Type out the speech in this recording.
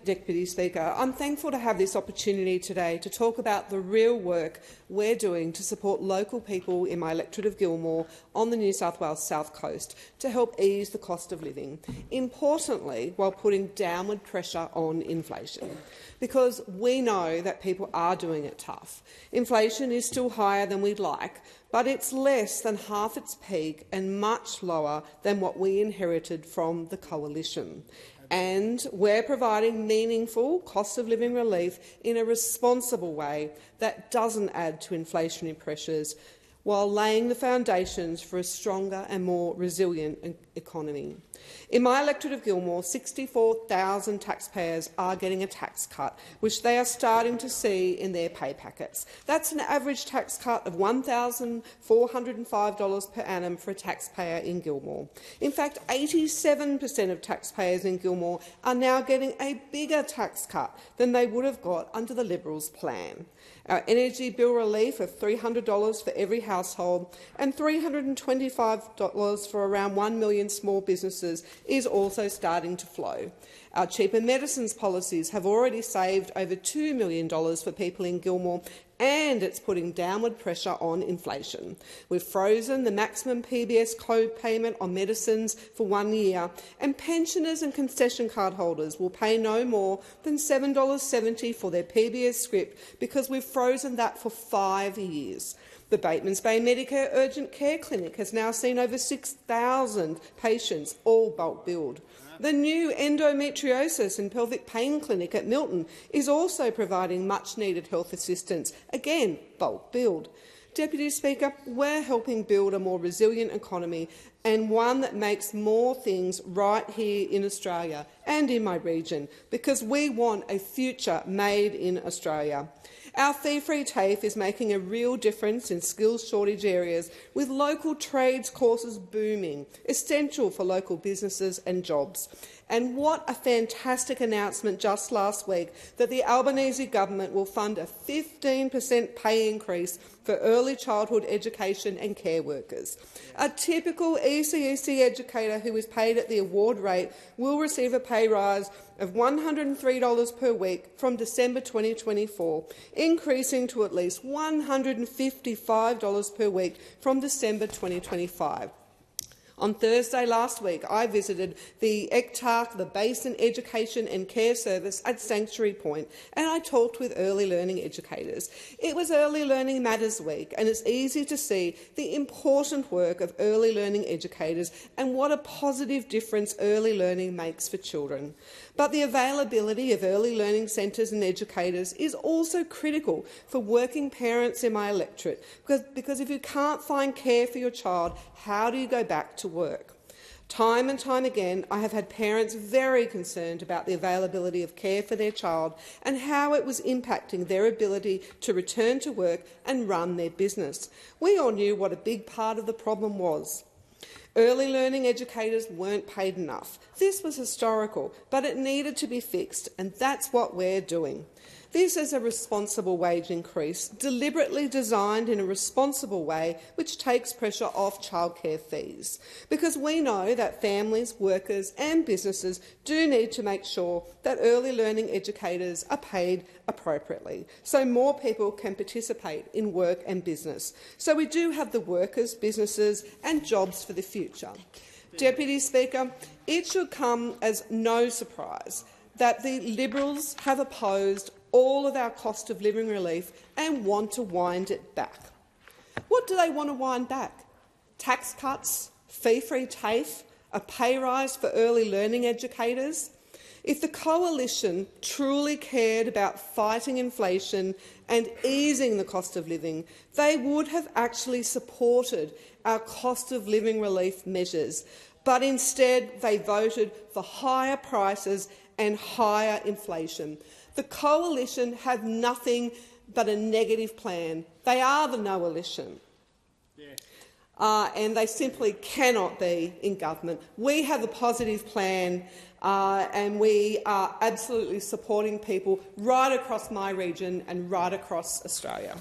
Deputy Speaker, I'm thankful to have this opportunity today to talk about the real work we're doing to support local people in my electorate of Gilmore on the New South Wales South Coast to help ease the cost of living, importantly while putting downward pressure on inflation. Because we know that people are doing it tough. Inflation is still higher than we'd like, but it's less than half its peak and much lower than what we inherited from the Coalition. And we're providing meaningful cost of living relief in a responsible way that doesn't add to inflationary pressures, while laying the foundations for a stronger and more resilient economy. In my electorate of Gilmore, 64,000 taxpayers are getting a tax cut, which they are starting to see in their pay packets. That's an average tax cut of $1,405 per annum for a taxpayer in Gilmore. In fact, 87% of taxpayers in Gilmore are now getting a bigger tax cut than they would have got under the Liberals' plan. Our energy bill relief of $300 for every household and $325 for around 1 million small businesses is also starting to flow. Our cheaper medicines policies have already saved over $2 million for people in Gilmore, and it's putting downward pressure on inflation. We've frozen the maximum PBS co-payment on medicines for 1 year, and pensioners and concession card holders will pay no more than $7.70 for their PBS script because we've frozen that for 5 years. The Batemans Bay Medicare Urgent Care Clinic has now seen over 6,000 patients, all bulk billed. The new endometriosis and pelvic pain clinic at Milton is also providing much-needed health assistance, again bulk billed. Deputy Speaker, we're helping build a more resilient economy and one that makes more things right here in Australia and in my region, because we want a future made in Australia. Our fee-free TAFE is making a real difference in skills shortage areas, with local trades courses booming, essential for local businesses and jobs. And what a fantastic announcement just last week that the Albanese government will fund a 15% pay increase for early childhood education and care workers. A typical ECEC educator who is paid at the award rate will receive a pay rise of $103 per week from December 2024, increasing to at least $155 per week from December 2025. On Thursday last week, I visited the ECTARC, the Basin Education and Care Service at Sanctuary Point, and I talked with early learning educators. It was Early Learning Matters Week, and it's easy to see the important work of early learning educators and what a positive difference early learning makes for children. But the availability of early learning centres and educators is also critical for working parents in my electorate, because if you can't find care for your child, how do you go back to work? Time and time again, I have had parents very concerned about the availability of care for their child and how it was impacting their ability to return to work and run their business. We all knew what a big part of the problem was. Early learning educators weren't paid enough. This was historical, but it needed to be fixed, and that's what we're doing. This is a responsible wage increase, deliberately designed in a responsible way which takes pressure off childcare fees, because we know that families, workers and businesses do need to make sure that early learning educators are paid appropriately, so more people can participate in work and business. So we do have the workers, businesses and jobs for the future. Deputy Speaker, it should come as no surprise that the Liberals have opposed all of our cost of living relief and want to wind it back. What do they want to wind back? Tax cuts, fee-free TAFE, a pay rise for early learning educators? If the Coalition truly cared about fighting inflation and easing the cost of living, they would have actually supported our cost of living relief measures. But instead, they voted for higher prices and higher inflation. The Coalition have nothing but a negative plan. They are the no-alition. And they simply cannot be in government. We have a positive plan, and we are absolutely supporting people right across my region and right across Australia.